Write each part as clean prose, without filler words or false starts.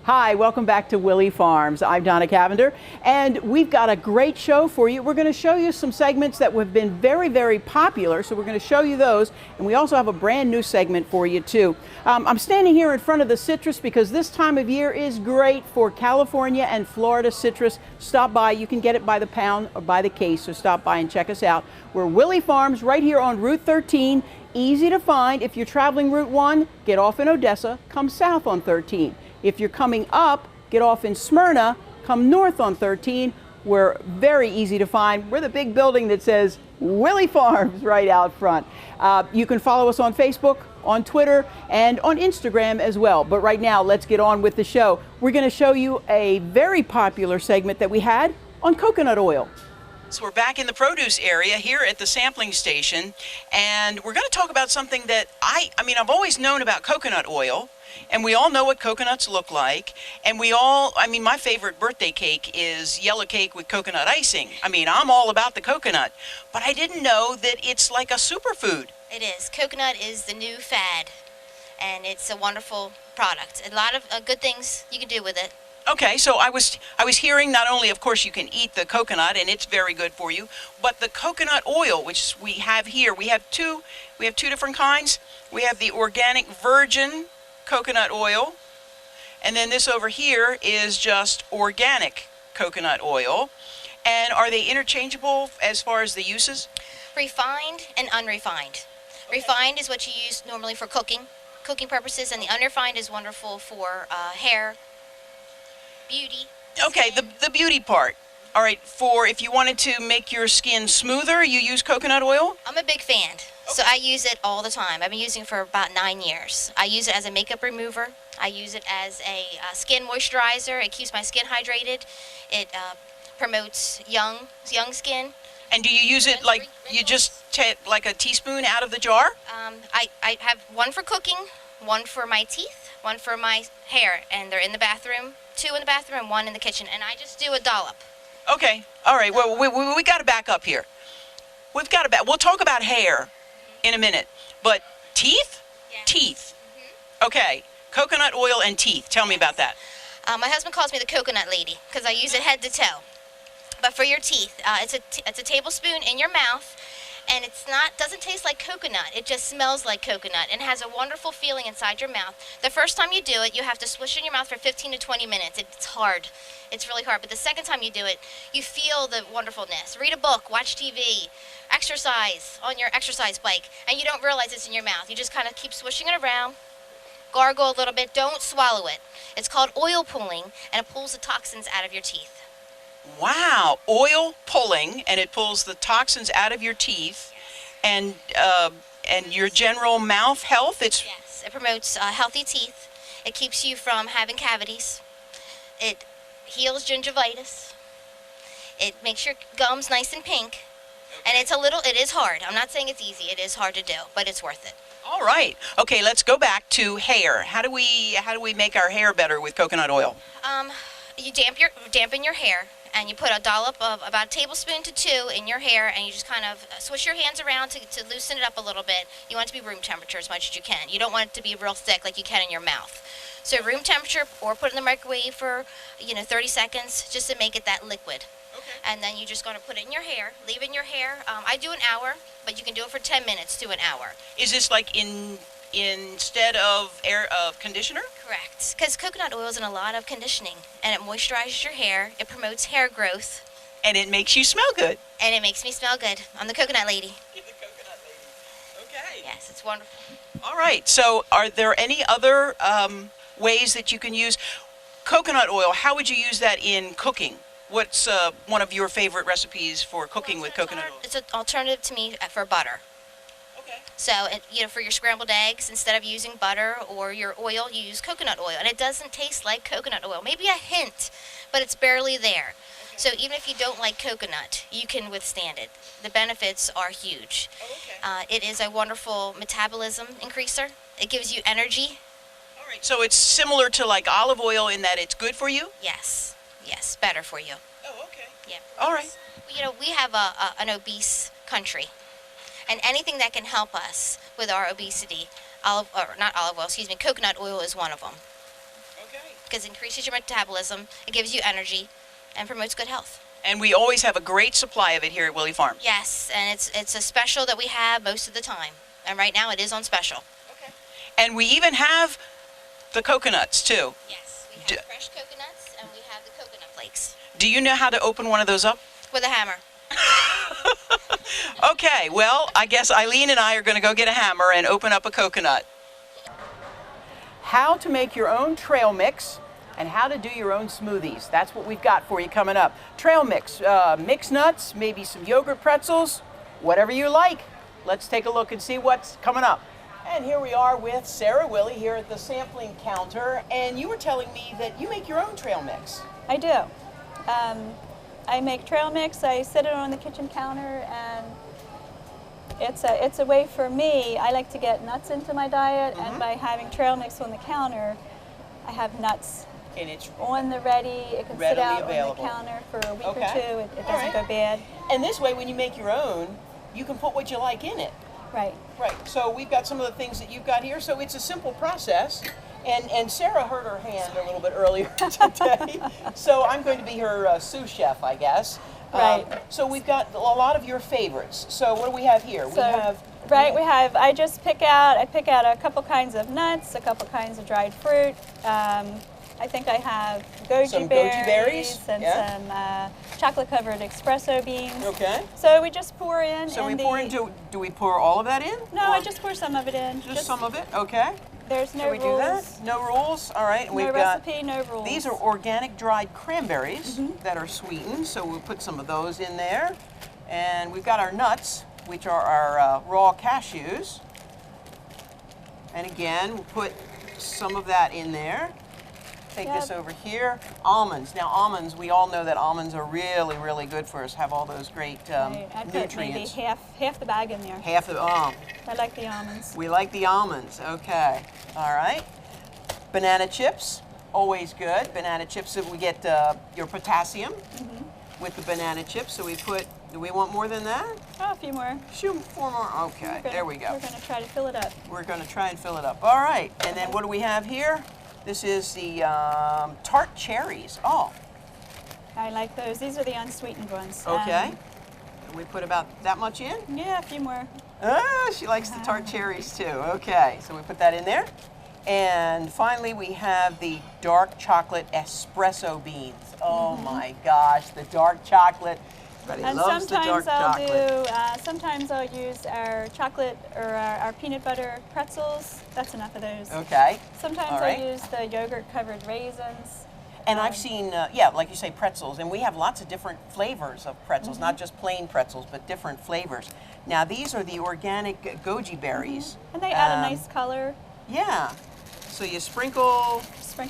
Hi, welcome back to Willey Farms. I'm Donna Cavender, and we've got a great show for you. We're going to show you some segments that have been very, very popular, so we're going to show you those, and we also have a brand new segment for you too. I'm standing here in front of the citrus because this time of year is great for California and Florida citrus. Stop by. You can get it by the pound or by the case, so stop by and check us out. We're Willey Farms right here on Route 13. Easy to find. If you're traveling Route 1, get off in Odessa, come south on 13. If you're coming up, get off in Smyrna, come north on 13. We're very easy to find. We're the big building that says Willey Farms right out front. You can follow us on Facebook, on Twitter, and on Instagram as well. But right now, let's get on with the show. We're going to show you a very popular segment that we had on coconut oil. So we're back in the produce area here at the sampling station, and we're going to talk about something that I've always known about coconut oil, and we all know what coconuts look like, and my favorite birthday cake is yellow cake with coconut icing. I'm all about the coconut, but I didn't know that it's like a superfood. It is. Coconut is the new fad, and it's a wonderful product. A lot of good things you can do with it. Okay, so I was hearing not only, of course, you can eat the coconut and it's very good for you, but the coconut oil, which we have here, we have two different kinds. We have the organic virgin coconut oil, and then this over here is just organic coconut oil. And are they interchangeable as far as the uses? Refined and unrefined. Okay. Refined is what you use normally for cooking purposes, and the unrefined is wonderful for hair, beauty. Okay, the beauty part. All right, for if you wanted to make your skin smoother, you use coconut oil? I'm a big fan, so I use it all the time. I've been using it for about 9 years. I use it as a makeup remover. I use it as a skin moisturizer. It keeps my skin hydrated. It promotes young skin. And do you use it like you just take like a teaspoon out of the jar? I have one for cooking, one for my teeth, one for my hair, and they're in the bathroom. 2 in the bathroom and 1 in the kitchen, and I just do a dollop. Okay, all right. Well, we got to back up here. We'll talk about hair in a minute, but teeth? Yeah. Teeth. Okay, coconut oil and teeth. Tell me about that. My husband calls me the coconut lady because I use it head to toe. But for your teeth, it's a tablespoon in your mouth, and doesn't taste like coconut. It just smells like coconut and has a wonderful feeling inside your mouth. The first time you do it, you have to swish in your mouth for 15 to 20 minutes. It's hard. It's really hard. But the second time you do it, you feel the wonderfulness. Read a book, watch TV, exercise on your exercise bike, and you don't realize it's in your mouth. You just kind of keep swishing it around, gargle a little bit. Don't swallow it. It's called oil pulling, and it pulls the toxins out of your teeth. Wow, oil pulling, and it pulls the toxins out of your teeth, and your general mouth health. Yes, it promotes healthy teeth. It keeps you from having cavities. It heals gingivitis. It makes your gums nice and pink, and it is hard. I'm not saying it's easy. It is hard to do, but it's worth it. All right. Okay, let's go back to hair. How do we make our hair better with coconut oil? You dampen your hair. And you put a dollop of about a tablespoon to 2 in your hair, and you just kind of swish your hands around to loosen it up a little bit. You want it to be room temperature as much as you can. You don't want it to be real thick like you can in your mouth. So room temperature, or put it in the microwave for 30 seconds just to make it that liquid. Okay. And then you're just going to put it in your hair, leave it in your hair. I do an hour, but you can do it for 10 minutes to an hour. Is this like instead of conditioner? Correct, because coconut oil is in a lot of conditioning, and it moisturizes your hair, it promotes hair growth. And it makes you smell good. And it makes me smell good. I'm the coconut lady. You're the coconut lady. Okay. Yes, it's wonderful. All right, so are there any other ways that you can use coconut oil? How would you use that in cooking? What's one of your favorite recipes for cooking with coconut oil? It's an alternative to me for butter. So, for your scrambled eggs, instead of using butter or your oil, you use coconut oil. And it doesn't taste like coconut oil. Maybe a hint, but it's barely there. Okay. So even if you don't like coconut, you can withstand it. The benefits are huge. Oh, okay. It is a wonderful metabolism increaser. It gives you energy. All right. So it's similar to like olive oil in that it's good for you? Yes. Yes, better for you. Oh, okay. Yeah. All right. We have an obese country. And anything that can help us with our obesity, coconut oil is one of them. Okay. because it increases your metabolism, it gives you energy, and promotes good health. And we always have a great supply of it here at Willey Farms. Yes, and it's a special that we have most of the time. And right now it is on special. Okay. And we even have the coconuts too. Yes, we have fresh coconuts and we have the coconut flakes. Do you know how to open one of those up? With a hammer. Okay, well, I guess Eileen and I are going to go get a hammer and open up a coconut. How to make your own trail mix and how to do your own smoothies. That's what we've got for you coming up. Trail mix, mixed nuts, maybe some yogurt pretzels, whatever you like. Let's take a look and see what's coming up. And here we are with Sarah Willey here at the sampling counter, and you were telling me that you make your own trail mix. I do. I make trail mix, I sit it on the kitchen counter, and it's a way for me. I like to get nuts into my diet, and by having trail mix on the counter, I have nuts And it's on the ready. It can sit out on the counter for a week or two. It doesn't go bad. And this way, when you make your own, you can put what you like in it. Right. Right. So we've got some of the things that you've got here. So it's a simple process. And Sarah hurt her hand a little bit earlier today. So I'm going to be her sous chef, I guess. Right. So we've got a lot of your favorites. So what do we have here? I just pick out a couple kinds of nuts, a couple kinds of dried fruit. I think I have goji berries and some chocolate-covered espresso beans. Okay. So we just pour in. So do we pour all of that in? No, I just pour some of it in. Just some of it? Okay. There's no rules. Can we do that? No rules? All right. No recipe, no rules. These are organic dried cranberries that are sweetened, so we'll put some of those in there. And we've got our nuts, which are our raw cashews. And again, we'll put some of that in there. Take this over here. Almonds. Now almonds, we all know that almonds are really, really good for us. Have all those great I'd put maybe nutrients. half the bag in there. Half of I like the almonds. We like the almonds. Okay. All right. Banana chips, always good. Banana chips, we get your potassium with the banana chips. So we put. Do we want more than that? Oh, a few more. Four more. Okay. There we go. We're going to try to fill it up. We're going to try and fill it up. All right. And then what do we have here? This is the tart cherries. Oh. I like those. These are the unsweetened ones. Okay. We put about that much in? Yeah, a few more. Ah, she likes the tart cherries too. Okay, so we put that in there. And finally we have the dark chocolate espresso beans. Oh my gosh, the dark chocolate. Everybody loves the dark chocolate. Sometimes I'll use our chocolate or our peanut butter pretzels. That's enough of those. Okay. Sometimes I'll use the yogurt covered raisins. And I've seen, like you say, pretzels, and we have lots of different flavors of pretzels, not just plain pretzels, but different flavors. Now these are the organic goji berries. And they add a nice color. Yeah. So you sprinkle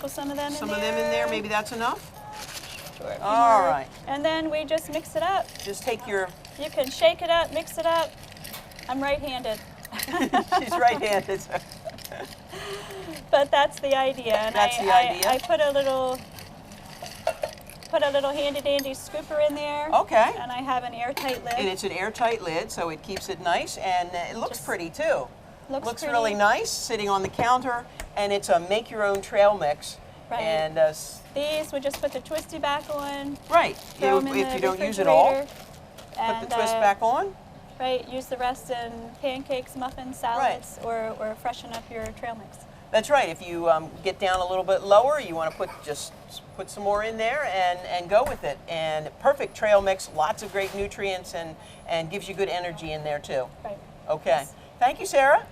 some of them in there. Maybe that's enough? Sure. All right. And then we just mix it up. Just take your... You can shake it up, mix it up. I'm right-handed. She's right-handed. But that's the idea. And I put a little handy-dandy scooper in there. Okay. And I have an airtight lid. And it's an airtight lid, so it keeps it nice, and it looks pretty too. Looks pretty. Really nice, sitting on the counter, and it's a make-your-own trail mix. Right. And these, we just put the twisty back on. Right. If you don't use it all, put the twist back on. Right. Use the rest in pancakes, muffins, salads, or freshen up your trail mix. That's right. If you get down a little bit lower, you want to put some more in there and go with it. And perfect trail mix, lots of great nutrients, and gives you good energy in there too. Right. Okay. Yes. Thank you, Sarah.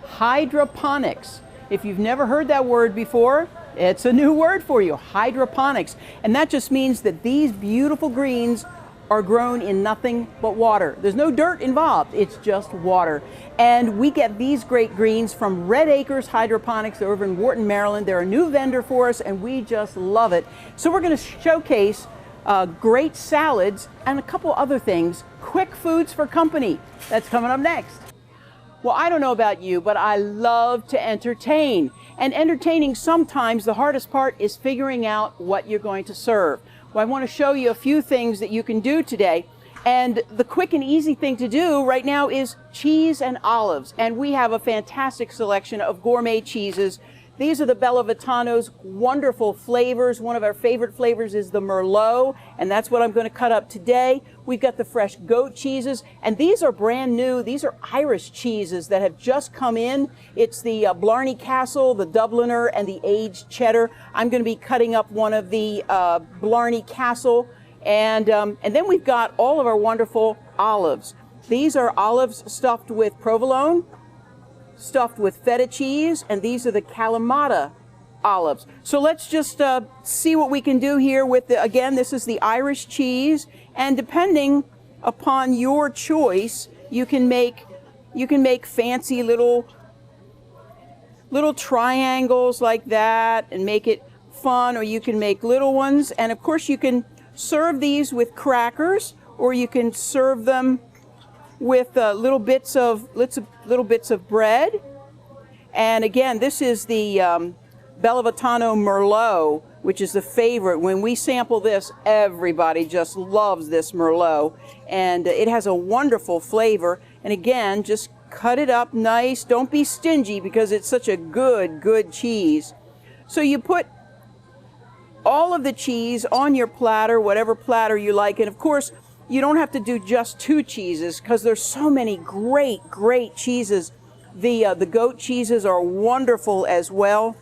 Hydroponics. If you've never heard that word before, it's a new word for you, hydroponics. And that just means that these beautiful greens are grown in nothing but water. There's no dirt involved, it's just water. And we get these great greens from Red Acres Hydroponics over in Wharton, Maryland. They're a new vendor for us and we just love it. So we're gonna showcase great salads and a couple other things, quick foods for company. That's coming up next. Well, I don't know about you, but I love to entertain. And entertaining, sometimes the hardest part is figuring out what you're going to serve. Well, I want to show you a few things that you can do today. And the quick and easy thing to do right now is cheese and olives. And we have a fantastic selection of gourmet cheeses These are the Bella Vitano's wonderful flavors. One of our favorite flavors is the Merlot, and that's what I'm going to cut up today. We've got the fresh goat cheeses, and these are brand new. These are Irish cheeses that have just come in. It's the Blarney Castle, the Dubliner, and the aged cheddar. I'm going to be cutting up one of the Blarney Castle, and then we've got all of our wonderful olives. These are olives stuffed with provolone, stuffed with feta cheese, and these are the Kalamata olives. So let's just see what we can do here with the, again, this is the Irish cheese, and depending upon your choice, you can make fancy little triangles like that and make it fun, or you can make little ones, and of course you can serve these with crackers, or you can serve them with little bits of bread. And again, this is the Bella Vitano Merlot, which is the favorite. When we sample this, everybody just loves this Merlot, and it has a wonderful flavor. And again, just cut it up nice. Don't be stingy because it's such a good cheese. So you put all of the cheese on your platter, whatever platter you like, and of course you don't have to do just 2 cheeses because there's so many great cheeses. The goat cheeses are wonderful as well.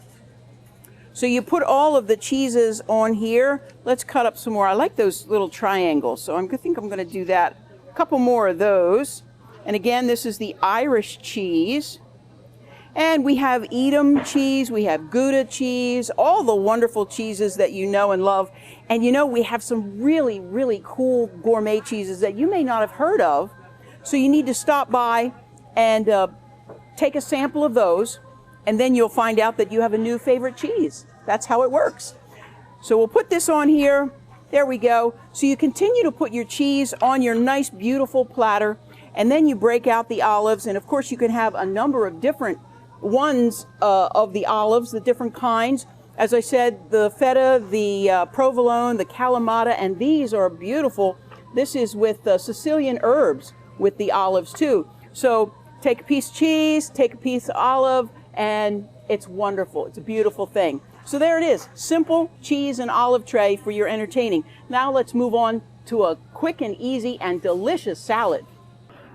So you put all of the cheeses on here. Let's cut up some more. I like those little triangles, so I think I'm going to do that. A couple more of those. And again, this is the Irish cheese. And we have Edam cheese, we have Gouda cheese, all the wonderful cheeses that you know and love. And you know, we have some really cool gourmet cheeses that you may not have heard of. So you need to stop by and take a sample of those, and then you'll find out that you have a new favorite cheese. That's how it works. So we'll put this on here. There we go. So you continue to put your cheese on your nice, beautiful platter, and then you break out the olives. And of course, you can have a number of different ones of the olives, the different kinds. As I said, the feta, the provolone, the Kalamata, and these are beautiful. This is with Sicilian herbs with the olives too. So take a piece of cheese, take a piece of olive, and it's wonderful. It's a beautiful thing. So there it is, simple cheese and olive tray for your entertaining. Now let's move on to a quick and easy and delicious salad.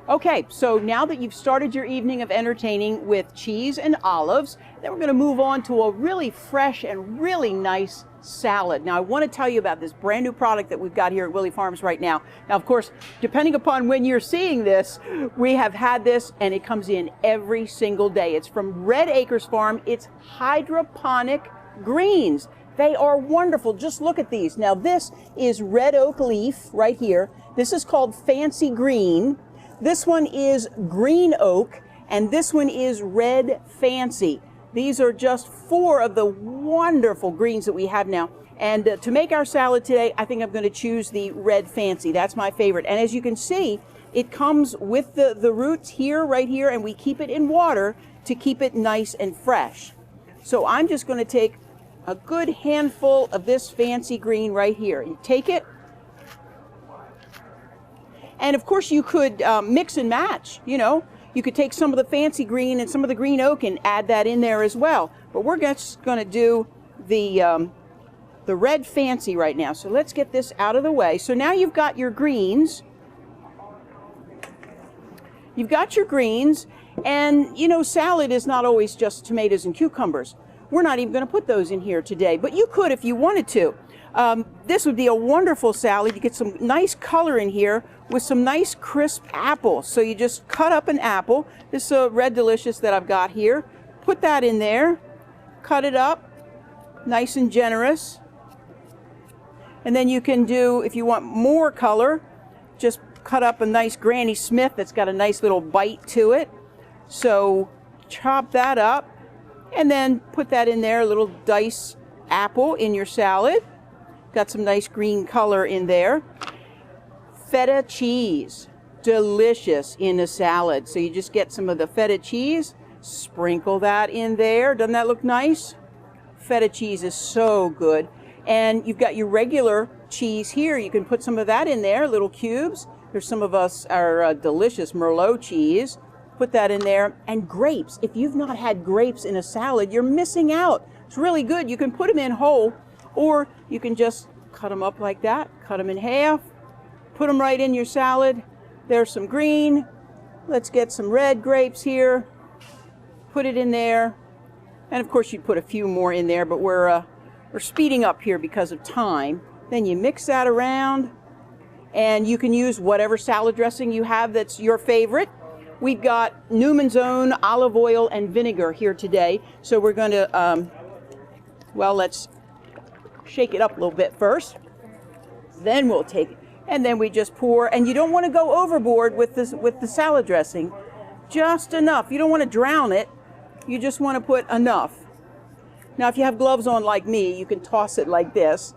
Okay, so now that you've started your evening of entertaining with cheese and olives, then we're going to move on to a really fresh and really nice salad. Now, I want to tell you about this brand new product that we've got here at Willey Farms right now. Now, of course, depending upon when you're seeing this, we have had this and it comes in every single day. It's from Red Acres Farm. It's hydroponic greens. They are wonderful. Just look at these. Now, this is red oak leaf right here. This is called Fancy Green. This one is green oak, and this one is red fancy. These are just 4 of the wonderful greens that we have now. And to make our salad today, I think I'm going to choose the red fancy. That's my favorite. And as you can see, it comes with the roots here, right here, and we keep it in water to keep it nice and fresh. So I'm just going to take a good handful of this fancy green right here. You take it. And of course you could mix and match, you know. You could take some of the fancy green and some of the green oak and add that in there as well. But we're just going to do the red fancy right now. So let's get this out of the way. So now you've got your greens. You've got your greens. And, you know, salad is not always just tomatoes and cucumbers. We're not even going to put those in here today. But you could if you wanted to. This would be a wonderful salad. You get some nice color in here with some nice crisp apples. So you just cut up an apple. This is a Red Delicious that I've got here. Put that in there. Cut it up. Nice and generous. And then you can do, if you want more color, just cut up a nice Granny Smith that's got a nice little bite to it. So chop that up and then put that in there, a little diced apple in your salad. Got some nice green color in there. Feta cheese, delicious in a salad. So you just get some of the feta cheese, sprinkle that in there. Doesn't that look nice? Feta cheese is so good. And you've got your regular cheese here. You can put some of that in there, little cubes. There's some of our delicious Merlot cheese. Put that in there. And grapes. If you've not had grapes in a salad, you're missing out. It's really good. You can put them in whole, or you can just cut them up like that. Cut them in half. Put them right in your salad. There's some green. Let's get some red grapes here. Put it in there. And of course you'd put a few more in there, but we're speeding up here because of time. Then you mix that around, and you can use whatever salad dressing you have that's your favorite. We've got Newman's Own olive oil and vinegar here today. So we're going to, well, let's shake it up a little bit first. Then we'll take it. And then we just pour, and you don't want to go overboard with this, with the salad dressing. Just enough. You don't want to drown it. You just want to put enough. Now, if you have gloves on like me, you can toss it like this.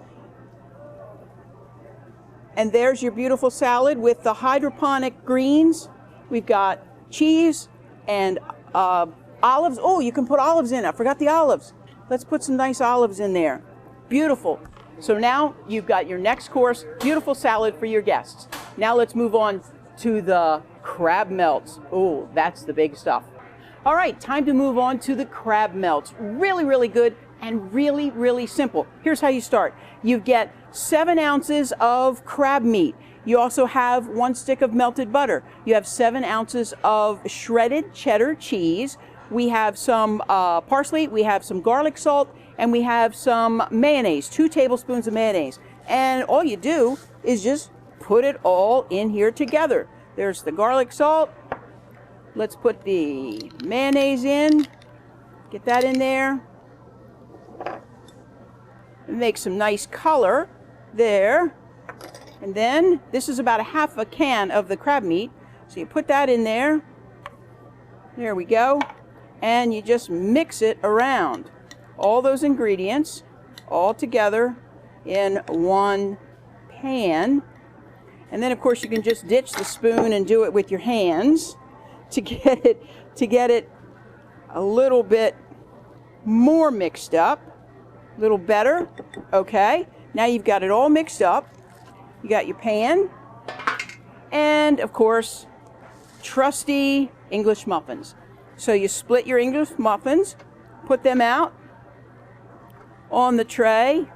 And there's your beautiful salad with the hydroponic greens. We've got cheese and olives. Oh, you can put olives in. I forgot the olives. Let's put some nice olives in there. Beautiful. So now you've got your next course, beautiful salad for your guests. Now let's move on to the crab melts. Oh, that's the big stuff. All right, time to move on to the crab melts. Really, really good and really, really simple. Here's how you start. You get 7 ounces of crab meat. You also have 1 stick of melted butter. You have 7 ounces of shredded cheddar cheese. We have some parsley, we have some garlic salt, and we have some mayonnaise, 2 tablespoons of mayonnaise. And all you do is just put it all in here together. There's the garlic salt. Let's put the mayonnaise in. Get that in there. Make some nice color there. And then this is about a half a can of the crab meat. So you put that in there. There we go. And you just mix it around. All those ingredients all together in one pan. And then of course you can just ditch the spoon and do it with your hands to get it a little bit more mixed up, a little better. Okay, now you've got it all mixed up. You got your pan, and of course, trusty English muffins. So you split your English muffins, put them out on the tray,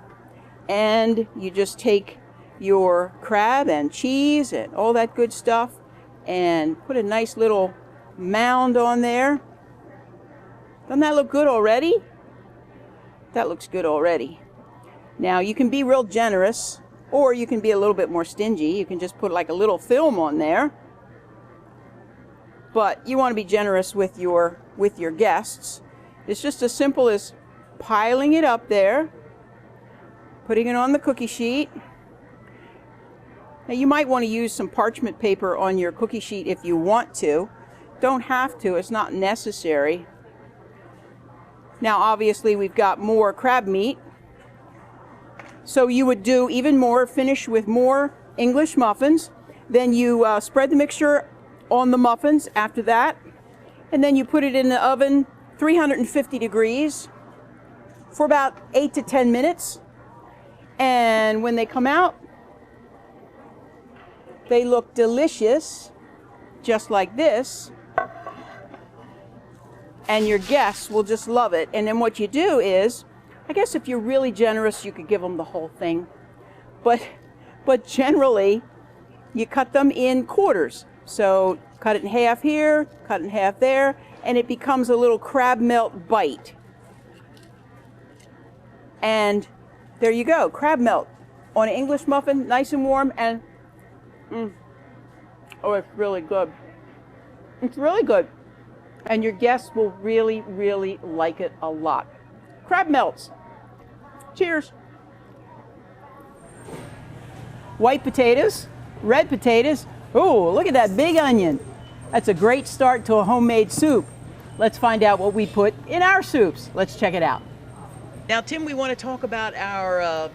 and you just take your crab and cheese and all that good stuff and put a nice little mound on there. Doesn't that look good already? That looks good already. Now you can be real generous, or you can be a little bit more stingy. You can just put like a little film on there. But you want to be generous with your guests. It's just as simple as piling it up there, putting it on the cookie sheet. Now you might want to use some parchment paper on your cookie sheet if you want to. Don't have to, it's not necessary. Now obviously we've got more crab meat. So you would do even more, finish with more English muffins. Then you spread the mixture on the muffins after that. And then you put it in the oven, 350 degrees, for about 8 to 10 minutes. And when they come out, they look delicious, just like this. And your guests will just love it. And then what you do is, I guess if you're really generous, you could give them the whole thing. But generally, you cut them in quarters. So cut it in half here, cut it in half there, and it becomes a little crab melt bite. And there you go, crab melt on an English muffin, nice and warm, and oh, it's really good. It's really good. And your guests will really, really like it a lot. Crab melts. Cheers. White potatoes, red potatoes. Oh, look at that big onion. That's a great start to a homemade soup. Let's find out what we put in our soups. Let's check it out. Now, Tim, we want to talk about our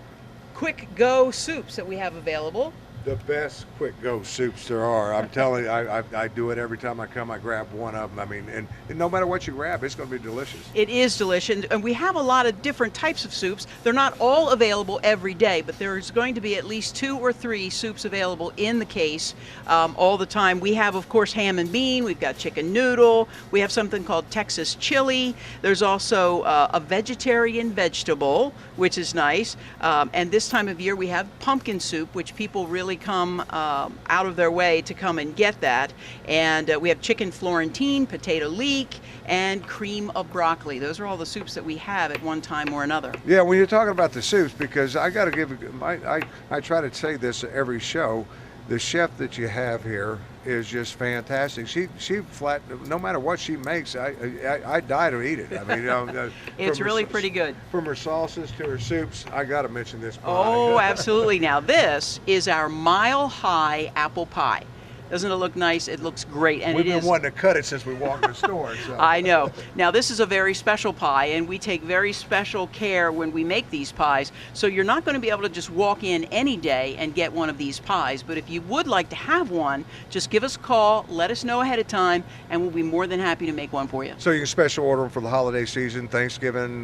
quick go soups that we have available. The best quick go soups there are. I'm telling you, I do it every time I come. I grab one of them. I mean, and no matter what you grab, it's going to be delicious. It is delicious, and we have a lot of different types of soups. They're not all available every day, but there's going to be at least 2 or 3 soups available in the case all the time. We have, of course, ham and bean. We've got chicken noodle. We have something called Texas chili. There's also a vegetarian vegetable, which is nice. And this time of year, we have pumpkin soup, which people really come out of their way to come and get that. And we have chicken Florentine, potato leek, and cream of broccoli. Those are all the soups that we have at one time or another. Yeah, when you're talking about the soups, because I got to give, I try to say this at every show, the chef that you have here is just fantastic. She flat, no matter what she makes, I die to eat it. I mean, it's really pretty good. From her sauces to her soups, I got to mention this pie. Oh, absolutely. Now this is our Mile High apple pie. Doesn't it look nice? It looks great, and We've been wanting to cut it since we walked in the store. So. I know. Now this is a very special pie, and we take very special care when we make these pies. So you're not going to be able to just walk in any day and get one of these pies. But if you would like to have one, just give us a call, let us know ahead of time, and we'll be more than happy to make one for you. So you can special order them for the holiday season, Thanksgiving,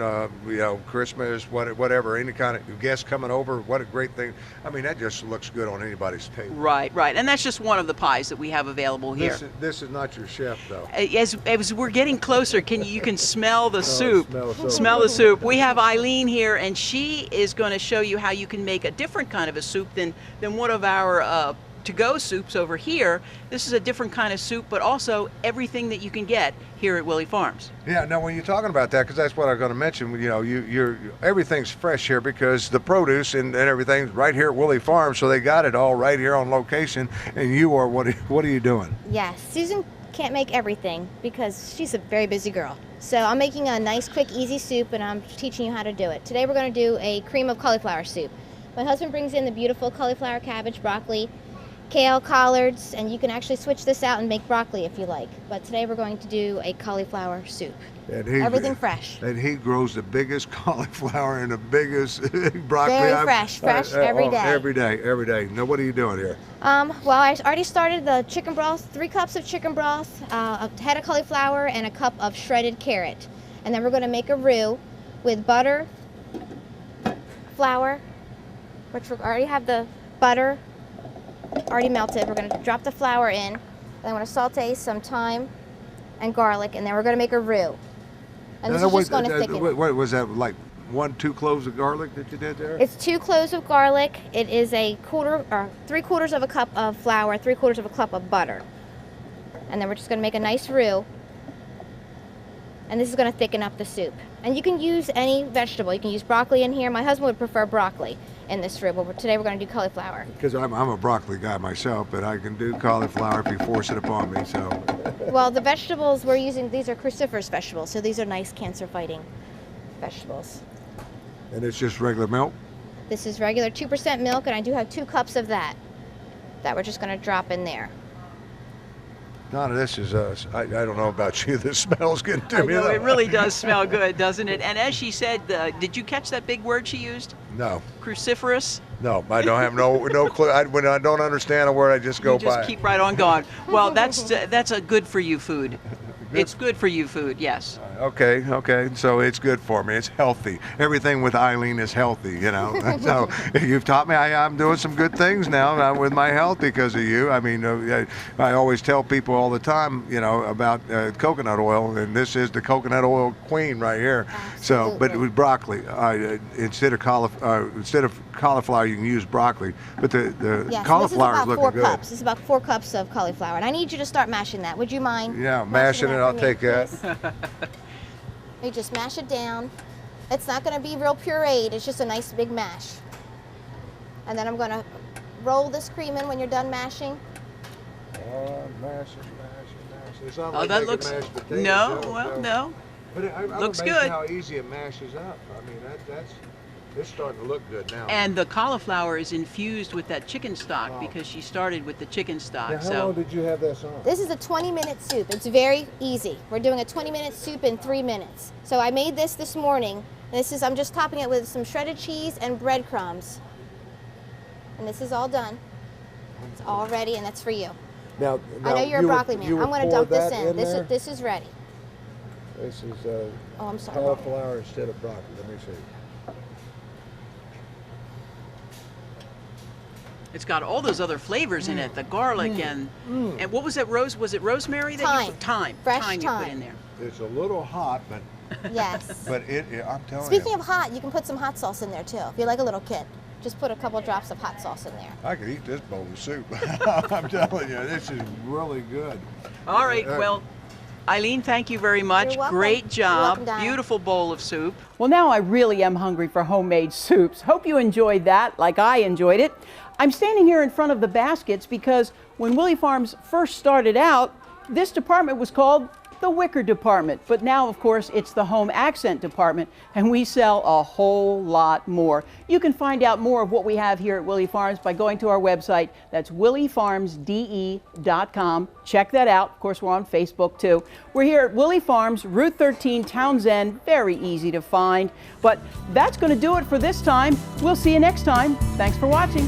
Christmas, whatever. Any kind of guests coming over, what a great thing. I mean, that just looks good on anybody's table. Right, right, and that's just one of the pies that we have available here. This is not your chef, though. As we're getting closer, you can smell the soup. Smell the soup. We have Eileen here, and she is going to show you how you can make a different kind of a soup than one of our to-go soups over here. This is a different kind of soup, but also everything that you can get here at Willey Farms. Yeah, now when you're talking about that, because that's what I'm going to mention, you're everything's fresh here because the produce and everything's right here at Willey Farms, so they got it all right here on location. And you are, what are you doing? Yes, Susan can't make everything because she's a very busy girl. So I'm making a nice, quick, easy soup, and I'm teaching you how to do it. Today we're going to do a cream of cauliflower soup. My husband brings in the beautiful cauliflower, cabbage, broccoli, kale, collards, and you can actually switch this out and make broccoli if you like. But today we're going to do a cauliflower soup. And everything fresh. And he grows the biggest cauliflower and the biggest broccoli. Very fresh every day. Every day. Now what are you doing here? Well, I already started the chicken broth, 3 cups of chicken broth, a head of cauliflower, and a cup of shredded carrot. And then we're going to make a roux with butter, flour, which we already have the butter already melted. We're going to drop the flour in, and I'm going to saute some thyme and garlic, and then we're going to make a roux. And this is just going to thicken. What was that, like 1-2 cloves of garlic that you did there? It's 2 cloves of garlic. It is a 3/4 of a cup of flour, 3/4 of a cup of butter. And then we're just going to make a nice roux. And this is going to thicken up the soup. And you can use any vegetable. You can use broccoli in here. My husband would prefer broccoli in this roux, but today we're going to do cauliflower. Because I'm a broccoli guy myself, but I can do cauliflower if you force it upon me. So. Well, the vegetables we're using, these are cruciferous vegetables, so these are nice cancer-fighting vegetables. And it's just regular milk? This is regular 2% milk, and I do have 2 cups of that we're just going to drop in there. Donna, this is us. I don't know about you. This smells good to me. It really does smell good, doesn't it? And as she said, did you catch that big word she used? No. Cruciferous? No, I don't have no clue. When I don't understand a word, I just go by. You just keep right on going. Well, that's a good for you food. It's good for you food, yes. Okay. So it's good for me. It's healthy. Everything with Eileen is healthy, So you've taught me I'm doing some good things now with my health because of you. I mean, I always tell people all the time, about coconut oil, and this is the coconut oil queen right here. Absolutely. So, but with broccoli, instead of cauliflower, you can use broccoli. But the cauliflower is looking good. This is about 4 cups of cauliflower, and I need you to start mashing that. Would you mind? Yeah, mashing it. I'll take that. You just mash it down. It's not going to be real pureed. It's just a nice big mash. And then I'm going to roll this cream in when you're done mashing. Mash. It's not like that looks. Mashed potatoes, No. But I'm looks amazed good. how easy it mashes up. I mean, it's starting to look good now. And the cauliflower is infused with that chicken stock because she started with the chicken stock. Now, how long did you have this on? This is a 20-minute soup. It's very easy. We're doing a 20-minute soup in 3 minutes. So I made this morning. I'm just topping it with some shredded cheese and breadcrumbs. And this is all done. It's all ready, and that's for you. Now, I know you're a broccoli man. I'm going to dump this in. There? This is ready. This is Oh, I'm sorry. cauliflower instead of broccoli. Let me see. It's got all those other flavors in it, the garlic and what was that, Rose? Was it rosemary that you put? Thyme. Fresh Thyme you put in there. It's a little hot, but Yes. but I'm telling Speaking you, of hot, you can put some hot sauce in there too. If you're like a little kid, just put a couple drops of hot sauce in there. I could eat this bowl of soup. I'm telling you, this is really good. All right, well, Eileen, thank you very much. You're welcome. Great You're job. welcome, Donna. Beautiful bowl of soup. Well, now I really am hungry for homemade soups. Hope you enjoyed that like I enjoyed it. I'm standing here in front of the baskets because when Willey Farms first started out, this department was called the Wicker Department, but now of course it's the Home Accent Department, and we sell a whole lot more. You can find out more of what we have here at Willey Farms by going to our website. That's willeyfarmsde.com. Check that out. Of course, we're on Facebook too. We're here at Willey Farms, Route 13, Townsend. Very easy to find. But that's going to do it for this time. We'll see you next time. Thanks for watching.